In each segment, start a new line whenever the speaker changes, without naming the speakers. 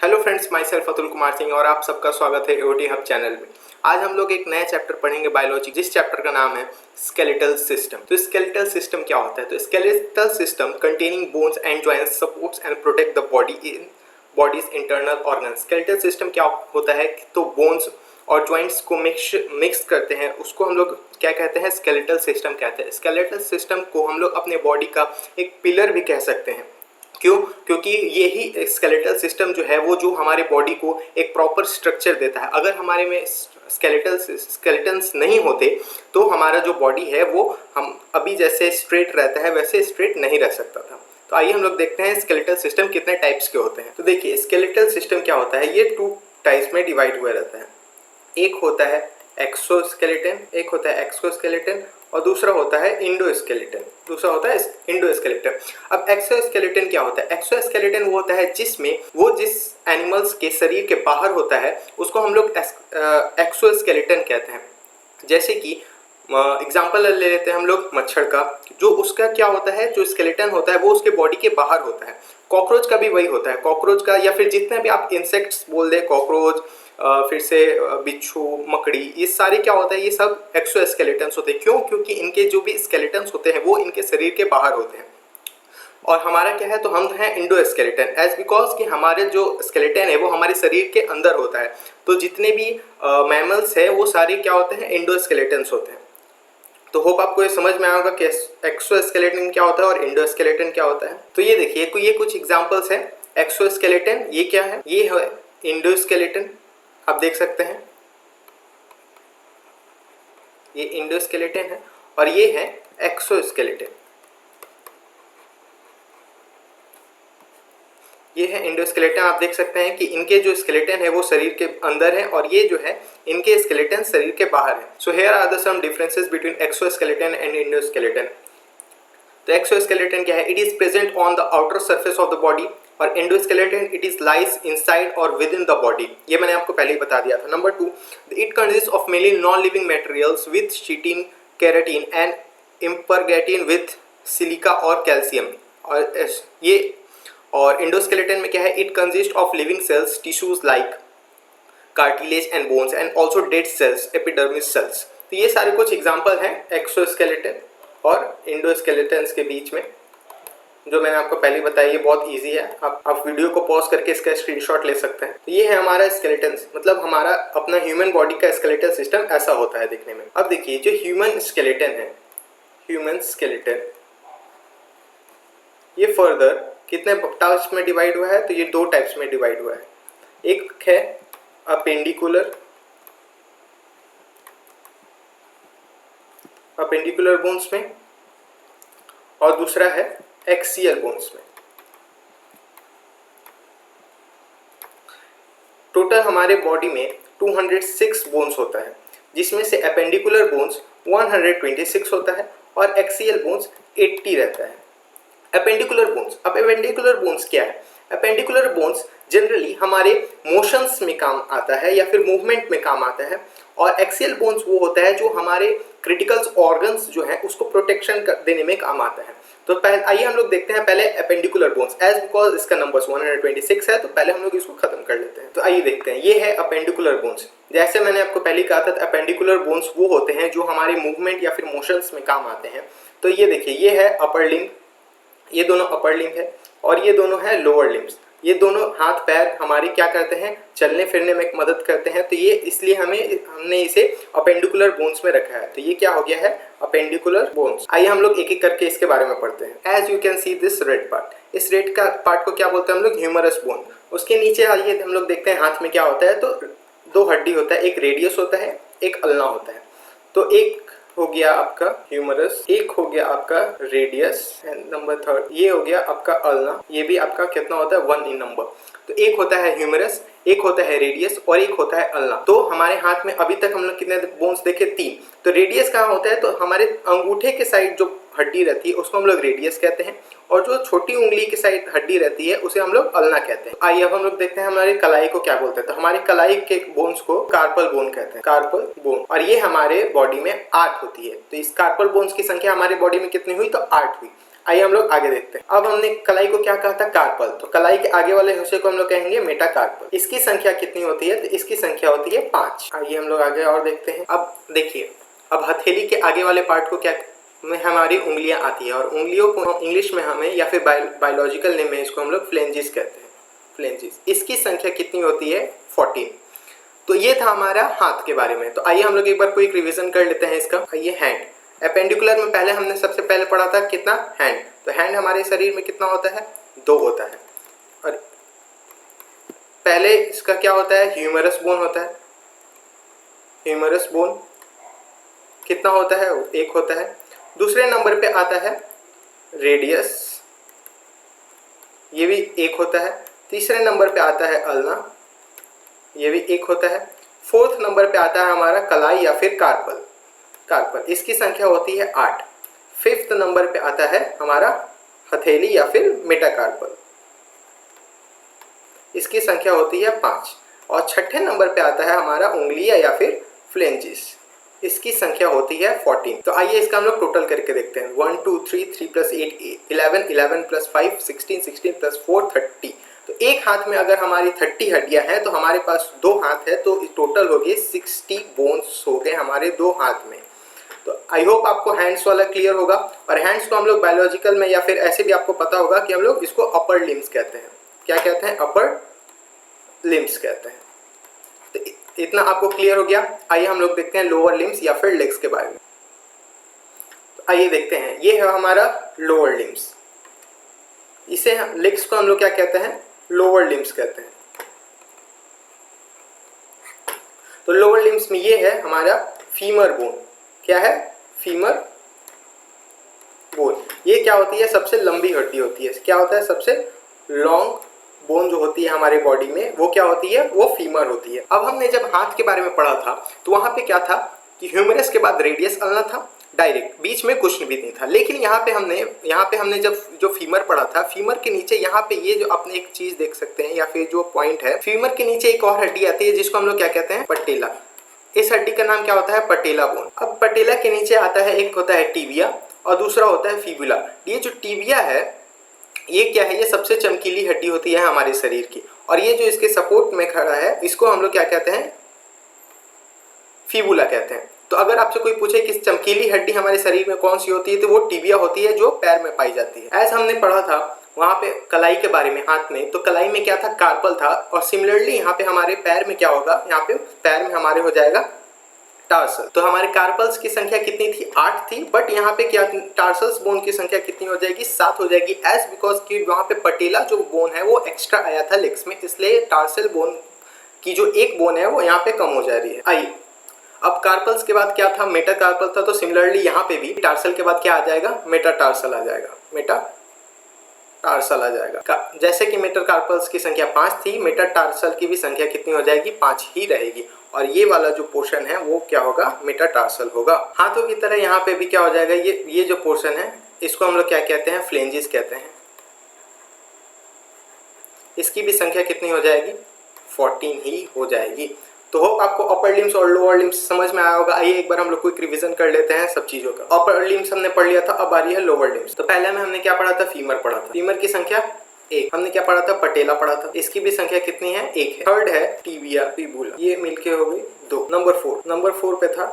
Hello friends, my self Atul Kumar Singh और आप सबका स्वागत है एओटी हब चैनल में। आज हम लोग एक नया चैप्टर पढ़ेंगे बायोलॉजी, जिस चैप्टर का नाम है स्केलेटल सिस्टम। तो स्केलेटल सिस्टम क्या होता है? तो skeletal system containing bones and joints supports and protect the body in bodies internal organ. Skeletal system क्या होता है? तो बोन्स और जॉइंट्स को मिक्स करते हैं, उसको हम लोग क्या कहते हैं? स्केलेटल सिस्टम कहते हैं। स्केलेटल सिस्टम को हम लोग अपने बॉडी का एक पिलर भी कह सकते हैं। क्यों? क्योंकि यही स्केलेटल सिस्टम जो है वो जो हमारे बॉडी को एक प्रॉपर स्ट्रक्चर देता है। अगर हमारे में स्केलेटन्स नहीं होते तो हमारा जो बॉडी है वो हम अभी जैसे स्ट्रेट रहता है वैसे स्ट्रेट नहीं रह सकता था। तो आइए हम लोग देखते हैं स्केलेटल सिस्टम कितने टाइप्स के होते हैं। तो देखिए, स्केलेटल सिस्टम क्या होता है, ये 2 टाइप्स में डिवाइड हुआ रहता है। एक होता है एक्सोस्केलेटन, एक होता है एक्सोस्केलेटन और दूसरा होता है इंडोस्केलेटन। अब एक्सोस्केलेटन क्या होता है? एक्सोस्केलेटन वो होता है जिसमें वो जिस एनिमल्स के शरीर के बाहर होता है उसको हम लोग एक्सोस्केलेटन कहते हैं। जैसे कि एग्जाम्पल ले लेते हैं हम लोग मच्छर का, जो उसका क्या होता है, जो स्केलेटन होता है वो उसके बॉडी के बाहर होता है। कॉकरोच का भी वही होता है। कॉकरोच का या फिर जितने भी आप इंसेक्ट्स बोल दें, कॉकरोच, फिर से बिच्छू, मकड़ी, ये सारे क्या होता है, ये सब एक्सोस्केलेटन्स होते हैं। क्यों? क्योंकि इनके जो भी स्केलेटन्स होते हैं वो इनके शरीर के बाहर होते हैं। और हमारा क्या है, तो हम हैं इंडोस्केलेटन, एज बिकॉज कि हमारे जो स्केलेटन है वो हमारे शरीर के अंदर होता है। तो जितने भी मैमल्स है वो सारे क्या होते हैं, इंडोस्केलेटन्स होते हैं। तो होप आपको ये समझ में आएगा कि एक्सोस्केलेटन क्या होता है और इंडोस्केलेटन क्या होता है। तो ये देखिए, ये कुछ एग्जांपल्स हैं। एक्सोस्केलेटन ये क्या है? ये है इंडोस्केलेटन, आप देख सकते हैं ये इंडोस्केलेटन है और ये है एक्सोस्केलेटन। ये है इंडोस्केलेटन। आप देख सकते हैं कि इनके जो स्केलेटन है वो शरीर के अंदर है और ये जो है इनके स्केलेटन शरीर के बाहर है। So here are the some differences between exoskeleton and endoskeleton. तो एक्सोस्केलेटन क्या है? It is present on the outer surface of the body, और endoskeleton it is lies inside और विद इन द बॉडी। ये मैंने आपको पहले ही बता दिया था। Number 2, it consist of mainly non living materials with chitin, keratin and इम्परगेटिन विद सिलिका और कैल्शियम। और इंडोस्केलेटन में क्या है? It consist of living cells, tissues like cartilage and bones and also dead cells, epidermis cells. तो ये सारे कुछ एग्जाम्पल हैं एक्सोस्केलेटन और इंडोस्केलेटन्स के बीच में, जो मैंने आपको पहले बताया। ये बहुत इजी है, आप वीडियो को पॉज करके इसका स्क्रीनशॉट ले सकते हैं। तो ये है हमारा स्केलेटन, मतलब हमारा अपना ह्यूमन बॉडी का स्केलेटल सिस्टम ऐसा होता है दिखने में। अब देखिए, जो ह्यूमन स्केलेटन है, ह्यूमन स्केलेटन ये फर्दर कितने टाइप्स में डिवाइड हुआ है? तो ये 2 टाइप्स में डिवाइड हुआ है। एक है अपेंडिकुलर बोन्स में और दूसरा है एक्सियल बोन्स में। टोटल हमारे बॉडी में 206 बोन्स होता है, जिसमें से अपेंडिकुलर बोन्स 126 होता है और एक्सियल बोन्स 80 रहता है। अपेंडिकुलर बोन्स, अब अपेंडिकुलर बोन्स क्या है? अपेंडिकुलर बोन्स जनरली हमारे मोशंस में काम आता है या फिर मूवमेंट में काम आता है, और एक्सियल बोन्स वो होता है जो हमारे क्रिटिकल ऑर्गन्स जो है उसको प्रोटेक्शन देने में काम आता है। तो पहले आइए हम लोग देखते हैं पहले अपेंडिकुलर बोन्स, एज बिकॉज इसका नंबर 126 है तो पहले हम लोग इसको खत्म कर लेते हैं। तो आइए देखते हैं, ये है अपेंडिकुलर बोन्स। जैसे मैंने आपको पहले कहा था, अपेंडिकुलर बोन्स वो होते हैं जो हमारे मूवमेंट या फिर मोशंस में काम आते हैं। तो ये देखिए, ये है अपर लिम्ब, ये दोनों अपर लिम्ब है, और ये दोनों है लोअर लिम्ब्स। ये दोनों हाथ पैर हमारे क्या करते हैं? चलने फिरने में मदद करते हैं। तो ये इसलिए हमने इसे अपेंडिकुलर बोन्स में रखा है। तो ये क्या हो गया है? Appendicular bones. आइए हम लोग एक एक करके इसके बारे में पढ़ते हैं। As you can see this red part, इस रेड का पार्ट को क्या बोलते हैं हम लोग? Humerus bone. उसके नीचे आइए हम लोग देखते हैं हाथ में क्या होता है। तो 2 हड्डी होता है, एक रेडियस होता है, एक अल्ना होता है। तो एक हो गया आपका ह्यूमरस, एक हो गया आपका रेडियस, एंड नंबर 3 ये हो गया आपका अल्ना। ये भी आपका कितना होता है? 1 इन नंबर। तो एक होता है ह्यूमरस, एक होता है रेडियस और एक होता है अल्ना। तो हमारे हाथ में अभी तक हम लोग कितने बोन्स देखे? 3। तो रेडियस कहाँ होता है? तो हमारे अंगूठे के साइड जो हड्डी रहती है उसको हम लोग रेडियस कहते हैं, और जो छोटी उंगली की साइड हड्डी रहती है उसे हम लोग अल्ना कहते हैं। आइए अब हम लोग देखते हैं हमारी कलाई को क्या बोलते हैं। तो हमारी कलाई के बोन्स को कार्पल बोन कहते हैं, कार्पल बोन। और ये हमारे बॉडी में 8 होती है। तो इस कार्पल बोन्स की संख्या हमारे बॉडी में कितनी हुई? तो 8 हुई। आइए हम लोग आगे देखते हैं। अब हमने कलाई को क्या कहा था, कार्पल, तो कलाई के आगे वाले हिस्से को हम लोग कहेंगे मेटाकार्पल। इसकी संख्या कितनी होती है, तो इसकी संख्या होती है 5। आइए हम लोग आगे और देखते हैं। अब देखिए, अब हथेली के आगे वाले पार्ट को क्या में हमारी उंगलियां आती है, और उंगलियों को इंग्लिश में हमें या फिर बायोलॉजिकल नेम में इसको हम लोग फ्लेंजिस कहते हैं, फ्लेंजिस। इसकी संख्या कितनी होती है, 14। तो ये था हमारा हाथ के बारे में। तो आइए हम लोग एक बार क्विक रिवीजन कर लेते हैं इसका। आइए, हैंड, एपेंडिकुलर में पहले हमने सबसे पहले पढ़ा था कितना, हैंड। तो हैंड हमारे शरीर में कितना होता है, 2 होता है। और पहले इसका क्या होता है, ह्यूमरस बोन होता है। ह्यूमरस बोन कितना होता है, 1 होता है। दूसरे नंबर पे आता है रेडियस, ये भी 1 होता है। तीसरे नंबर पे आता है अल्ना, ये भी 1 होता है। फोर्थ नंबर पे आता है हमारा कलाई या फिर कार्पल, कार्पल, इसकी संख्या होती है 8। फिफ्थ नंबर पे आता है हमारा हथेली या फिर मेटाकार्पल, इसकी संख्या होती है 5। और छठे नंबर पे आता है हमारा उंगलियां या फिर फ्लेंजिस, इसकी संख्या होती है 14। तो आइए इसका हम लोग टोटल करके देखते हैं। 1 2 3 3 + 8 11 11 + 5 16 16 + 4 30। तो एक हाथ में अगर हमारी 30 हड्डियां हैं, तो हमारे पास 2 हाथ है, तो टोटल हो गए 60 बोन्स हो गए हमारे 2 हाथ में। तो आई होप आपको हैंड्स वाला क्लियर होगा। और हैंड्स को हम लोग बायोलॉजिकल में या फिर ऐसे भी आपको पता होगा कि हम लोग इसको अपर लिम्स कहते हैं। क्या कहते हैं, अपर लिम्स कहते हैं। तो इतना आपको क्लियर हो गया। आइए हम लोग देखते हैं लोअर लिम्स या फिर लेग्स के बारे में। तो आइए देखते हैं, ये है हमारा लोअर लिम्स। इसे लेग्स को हम लोग क्या कहते हैं, लोअर लिम्स कहते हैं। तो लोअर लिम्स में ये है हमारा फीमर बोन। क्या है, फीमर बोन। ये क्या होती है, सबसे लंबी हड्डी होती है। क्या होता है, सबसे लॉन्ग बोन जो होती है हमारे बॉडी में, वो क्या होती है, वो फीमर होती है। अब हमने जब हाथ के बारे में पढ़ा था, तो वहां पे क्या था कि ह्यूमरस के बाद रेडियस अल्ना था, डायरेक्ट, बीच में कुछ भी नहीं था। लेकिन यहाँ पे हमने जब जो फीमर पढ़ा था, फीमर के नीचे यहाँ पे ये जो आपने एक चीज देख सकते हैं, या फिर जो पॉइंट है, फीमर के नीचे एक और हड्डी आती है जिसको हम लोग क्या कहते हैं, पटेला। इस हड्डी का नाम क्या होता है, पटेला बोन। अब पटेला के नीचे आता है, एक होता है टिबिया और दूसरा होता है फिबुला। ये जो टिबिया है, ये क्या है, ये सबसे चमकीली हड्डी होती है हमारे शरीर की। और ये जो इसके सपोर्ट में खड़ा है, इसको हम लोग क्या कहते हैं, फिबुला कहते हैं। तो अगर आपसे कोई पूछे कि चमकीली हड्डी हमारे शरीर में कौन सी होती है, तो वो टिबिया होती है, जो पैर में पाई जाती है। ऐसा हमने पढ़ा था वहां पे कलाई के बारे में, हाथ में। तो कलाई में क्या था, कार्पल था। और सिमिलरली यहाँ पे हमारे पैर में क्या होगा, यहाँ पे पैर में हमारे हो जाएगा टार्सल। तो हमारे कार्पल्स की संख्या कितनी थी, 8 थी। बट यहाँ पे क्या, टार्सल्स बोन की संख्या कितनी हो जाएगी, 7 हो जाएगी। एज बिकॉज कि वहाँ पे पटेला जो बोन है वो एक्स्ट्रा आया था लेग्स में, इसलिए टार्सल बोन की जो एक बोन है वो यहाँ पे कम हो जा रही है। आइए, अब कार्पल्स के बाद क्या था, मेटाकार्पल था। तो सिमिलरली यहाँ पे भी टार्सल के बाद क्या आ जाएगा, मेटाटार्सल आ जाएगा, मेटाटार्सल आ जाएगा। जैसे कि मेटाकार्पल्स की संख्या 5 थी, मेटाटार्सल की भी संख्या कितनी हो जाएगी, 5 ही रहेगी। और ये वाला जो पोर्शन है वो क्या होगा, मेटाटार्सल होगा। हाथों की तरह यहाँ पे भी क्या हो जाएगा, ये जो पोर्शन है, इसको हम लोग क्या कहते हैं, फ्लेंजिस कहते हैं। इसकी भी संख्या कितनी हो जाएगी, 14 ही हो जाएगी। तो होप आपको अपर लिम्स और लोअर लिम्स समझ में आया होगा। आइए एक बार हम लोग क्विक रिवीजन कर लेते हैं सब चीजों का। अपर लिम्स हमने पढ़ लिया था, अब आ रही है लोअर लिम्स। तो पहले में हमने क्या पढ़ा था, फीमर पढ़ा था। फीमर की संख्या 1। हमने क्या पढ़ा था, पटेला पढ़ा था, इसकी भी संख्या कितनी है, 1 है। थर्ड है टिबिया, फिबुला, ये मिलके हो गई 2। नंबर 4 पे था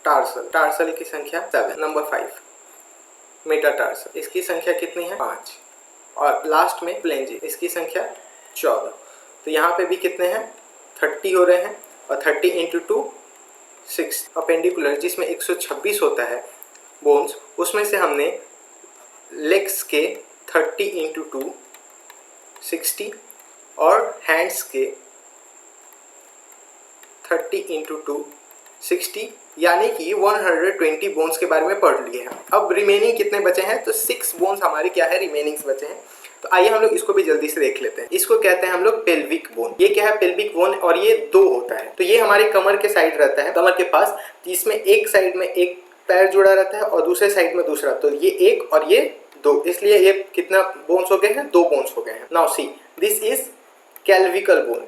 टार्सल, टार्सल की संख्या 7। नंबर 5 मेटाटार्सल, इसकी संख्या कितनी है, 5। और लास्ट में फ्लेंजिस, इसकी संख्या 14। तो यहाँ पे भी कितने हैं, 30 हो रहे हैं। और 30 × 2 6। अपेंडिकुलर जिसमें 126 होता है बोन्स, उसमें से हमने लेग्स के 30 × 2 60 और हैंड्स के 30 × 2 60, यानी कि 120 बोन्स के बारे में पढ़ लिए हैं। अब रिमेनिंग कितने बचे हैं, तो 6 बोन्स हमारे क्या है, रिमेनिंग्स बचे हैं। तो आइए हम लोग इसको भी जल्दी से देख लेते हैं। इसको कहते हैं हम लोग पेल्विक बोन। ये क्या है, पेल्विक बोन, और ये 2 होता है। तो ये हमारे कमर के साइड रहता है, कमर के पास, जिसमें एक साइड में एक पैर जुड़ा रहता है और दूसरे साइड में दूसरा। तो ये 1 और ये 2, इसलिए ये कितना बोन्स हो गए हैं, 2 बोन्स हो गए हैं। Now see, this is clavicle bone.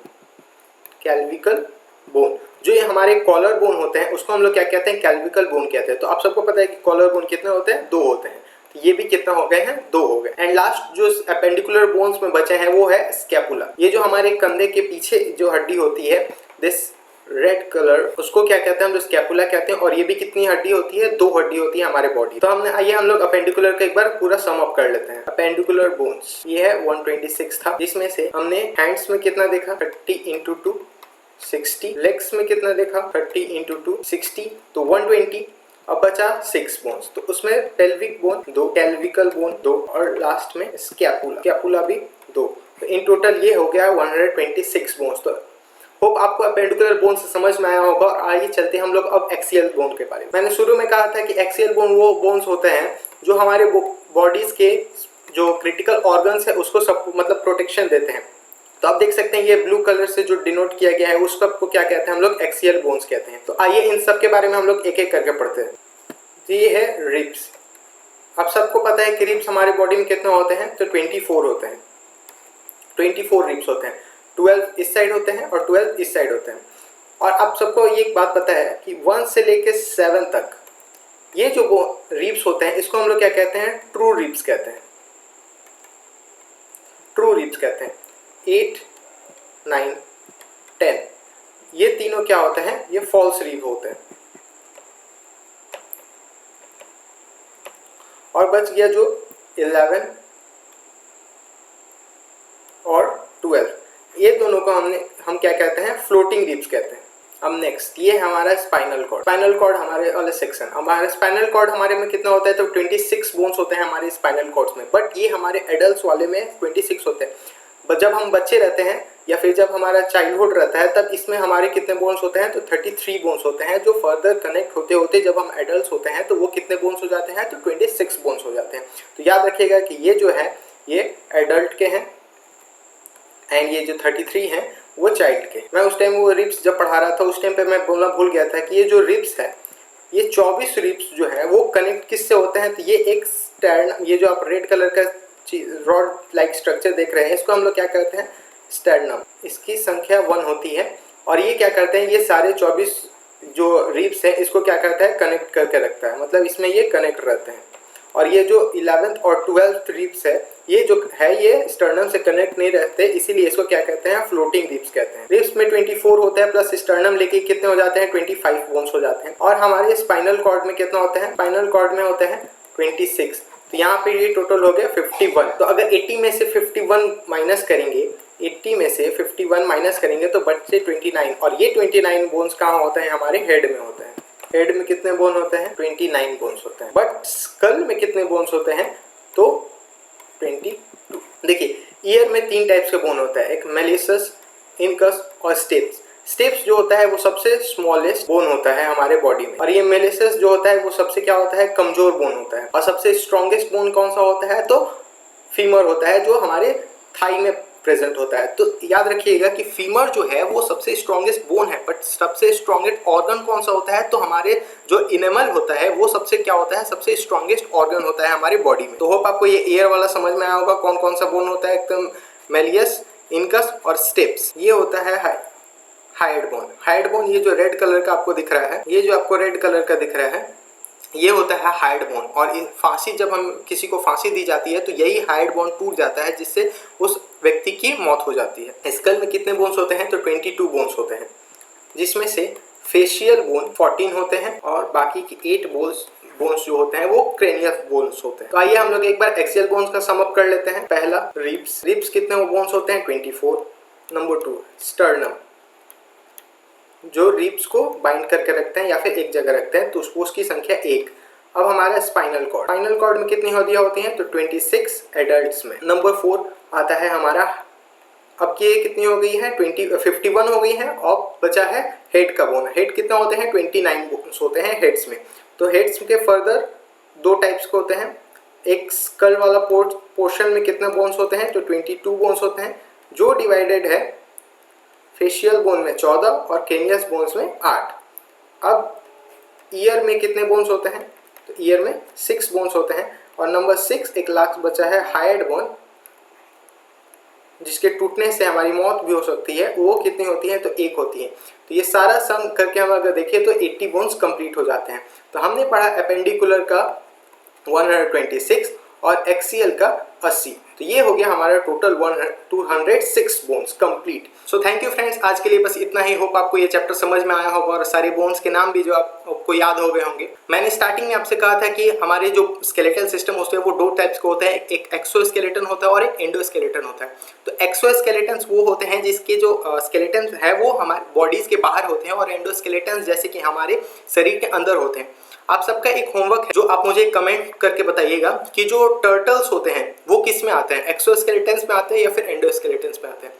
Clavicle bone, जो ये हमारे कॉलर बोन होते हैं, उसको हम लोग क्या कहते हैं, कैल्विकल बोन कहते हैं। तो आप सबको पता है कि कॉलर बोन कितने होते हैं, 2 होते हैं। ये भी कितना हो गए हैं, 2 हो गए। एंड लास्ट जो एपेंडिकुलर बोन्स में बचे हैं वो है स्कैपुला। ये जो हमारे कंधे के पीछे जो हड्डी होती है, दिस रेड कलर, उसको क्या कहते हैं हम, जो स्कैपुला कहते हैं। और ये भी कितनी हड्डी होती है, 2 हड्डी होती है हमारे बॉडी। तो हमने आइए हम लोग अपेंडिकुलर का एक बार पूरा सम अप कर लेते हैं। अपेंडिकुलर बोन्स ये है 126 था, जिसमें से हमने हैंड्स में कितना देखा, 30 × 2 60। लेग्स में कितना देखा, 30 × 2 60, तो 120। अब बचा 6 बोन्स, तो उसमें पेल्विक बोन 2, कैल्विकल बोन 2 और लास्ट में स्कैपुला भी 2। तो इन टोटल ये हो गया 126 बोन्स। तो होप आपको अपेंडिकुलर बोन से समझ में आया होगा। और आइए चलते हम लोग अब एक्सियल बोन के बारे में। मैंने शुरू में कहा था कि एक्सियल बोन वो बोन्स होते हैं जो हमारे बॉडीज के जो क्रिटिकल ऑर्गन्स है उसको सब मतलब प्रोटेक्शन देते हैं। तो आप देख सकते हैं ये ब्लू कलर से जो डिनोट किया गया है उस सब को क्या कहते हैं हम लोग, एक्सियल बोन्स कहते हैं। तो आइए इन सब के बारे में हम लोग एक एक करके पढ़ते हैं। तो ये है रिब्स। आप सबको पता है कि रिब्स हमारे बॉडी में कितने होते हैं, तो 24 होते हैं। 24 रिब्स होते हैं, 12 इस साइड होते हैं और 12 इस साइड होते हैं। और आप सबको ये एक बात पता है कि 1 से लेके 7 तक ये जो रिब्स होते हैं इसको हम लोग क्या कहते हैं, ट्रू रिब्स कहते हैं। ट्रू रिब्स कहते हैं। 8, 9, 10 ये तीनों क्या होते हैं, ये फॉल्स रिब होते हैं। और बच गया जो 11 और 12, ये दोनों को हम क्या कहते हैं, फ्लोटिंग रिब्स कहते हैं। अब नेक्स्ट ये है हमारा स्पाइनल कॉर्ड। स्पाइनल कॉर्ड हमारे वाले सेक्शन, हमारा स्पाइनल कॉर्ड हमारे में कितना होता है, तो 26 बोन्स होते हैं हमारे स्पाइनल कॉर्ड्स में। बट ये हमारे एडल्ट्स वाले में 26 होते हैं। जब हम बच्चे रहते हैं या फिर जब हमारा चाइल्डहुड रहता है तब इसमें हमारे कितने बोन्स होते हैं, तो 33 बोन्स होते हैं। जो फर्दर कनेक्ट होते होते जब हम एडल्ट होते हैं तो वो कितने बोन्स हो जाते हैं, तो 26 बोन्स हो जाते हैं। तो याद रखिएगा कि ये जो है ये एडल्ट के हैं एंड ये जो 33 हैं वो चाइल्ड के। मैं उस टाइम वो रिब्स जब पढ़ा रहा था उस टाइम पे मैं बोलना भूल गया था कि ये जो रिब्स है, ये 24 रिब्स जो है वो कनेक्ट किससे होते हैं, तो ये एक स्टर्नम, ये जो आप रेड कलर का रॉड लाइक स्ट्रक्चर देख रहे हैं इसको हम लोग क्या करते हैं, स्टर्नम। इसकी संख्या 1 होती है और ये क्या करते हैं, ये सारे 24 जो रिब्स है इसको क्या करता है, कनेक्ट करके रखता है। मतलब इसमें ये कनेक्ट रहते हैं। और ये जो 11th और 12th रिब्स है ये जो है ये स्टर्नम से कनेक्ट नहीं रहते, इसीलिए इसको क्या कहते हैं, फ्लोटिंग रिब्स कहते हैं। रिब्स में 24 होते हैं प्लस स्टर्नम लेके कितने हो जाते हैं, 25 बोन्स हो जाते हैं। और हमारे स्पाइनल कॉर्ड में कितना होते हैं, स्पाइनल कॉर्ड में होते हैं 26। तो यहाँ पे ये टोटल हो गया 51। तो अगर 80 में से 51 माइनस करेंगे, 80 में से 51 माइनस करेंगे तो बचे 29। और ये 29 बोन्स कहाँ होते हैं, हमारे हेड में होते हैं। हेड में कितने बोन होते हैं, 29 बोन्स होते हैं। बट स्कल में कितने बोन्स होते हैं, तो 22। देखिए ईयर में 3 टाइप्स के बोन होता है, एक मेलिसस, इनकस और स्टेप्स। स्टेप्स जो होता है वो सबसे स्मॉलेस्ट बोन होता है हमारे बॉडी में। और ये मेलिसस जो होता है वो सबसे क्या होता है, कमजोर बोन होता है। और सबसे स्ट्रॉन्गेस्ट बोन कौन सा होता है, तो फीमर होता है जो हमारे थाई में प्रेजेंट होता है। तो याद रखिएगा कि फीमर जो है वो सबसे स्ट्रॉन्गेस्ट बोन है। बट सबसे स्ट्रॉन्गेस्ट ऑर्गन कौन सा होता है, तो हमारे जो इनेमल होता है वो सबसे क्या होता है, सबसे स्ट्रॉन्गेस्ट ऑर्गन होता है हमारी बॉडी में। तो होप आपको ये ईयर वाला समझ में आया होगा कौन कौन सा बोन होता है, एकदम मेलियस, इनकस और स्टेप्स। ये होता है हाइड बोन। हाइड बोन ये जो रेड कलर का आपको दिख रहा है, ये जो आपको रेड कलर का दिख रहा है ये होता है हाइड बोन। और फांसी जब हम किसी को फांसी दी जाती है तो यही हाइड बोन टूट जाता है जिससे उस व्यक्ति की मौत हो जाती है। स्कल में कितने बोन्स होते हैं, तो 22 बोन्स होते हैं, जिसमें से फेशियल बोन 14 होते हैं और बाकी की 8 बोन्स जो होते हैं वो क्रेनियल बोन्स होते हैं। तो आइए हम लोग एक बार एक्सियल बोन्स का सम अप कर लेते हैं। पहला रिब्स। रिब्स कितने बोन्स होते हैं, 24। नंबर 2 स्टर्नम, जो रिब्स को बाइंड करके रखते हैं या फिर एक जगह रखते हैं, तो उसकी संख्या 1। अब हमारा स्पाइनल कॉर्ड। स्पाइनल कॉर्ड में कितनी हड्डियां होती हैं, तो 26 एडल्ट्स में। नंबर 4 आता है हमारा, अब ये कितनी हो गई है, 51 हो गई है। और बचा है हेड का बोन। हेड कितना होते हैं, 29 बोन्स होते हैं हेड्स में। तो हेड्स के फर्दर 2 टाइप्स के होते हैं। एक स्कल वाला पोर्शन में कितने बोन्स होते हैं, तो 22 बोन्स होते हैं, जो डिवाइडेड है फेशियल बोन में 14 और क्रेनियस बोन्स में 8। अब ईयर में कितने बोन्स होते हैं, तो ईयर में 6 बोन्स होते हैं। और नंबर 6 एक लास्ट बचा है हाइड बोन, जिसके टूटने से हमारी मौत भी हो सकती है। वो कितनी होती है, तो 1 होती है। तो ये सारा सम करके हम अगर देखें तो 80 बोन्स कंप्लीट हो जाते हैं। तो हमने पढ़ा एपेंडिकुलर का 126 और एक्सीएल का 80। तो ये हो गया हमारा total 206 bones complete. So thank you friends, आज के लिए बस इतना ही। होप आपको ये चैप्टर समझ में आया होगा और सारे बोन्स के नाम भी जो आपको याद हो गए होंगे। मैंने स्टार्टिंग में आपसे कहा था कि हमारे जो स्केलेटल सिस्टम होते हैं वो दो टाइप्स के होते हैं, एक एक्सोस्केलेटन होता है और एक एंडोस्केलेटन होता है। तो एक्सोस्केलेटन्स वो होते हैं जिसके जो स्केलेटन है वो हमारे बॉडीज के बाहर होते हैं, और एंडोस्केलेटन्स जैसे कि हमारे शरीर के अंदर होते हैं। आप सबका एक होमवर्क है जो आप मुझे कमेंट करके बताइएगा कि जो टर्टल्स होते हैं वो किस में आते हैं, एक्सोस्केलेटन्स में आते हैं या फिर एंडोस्केलेटन्स में आते हैं।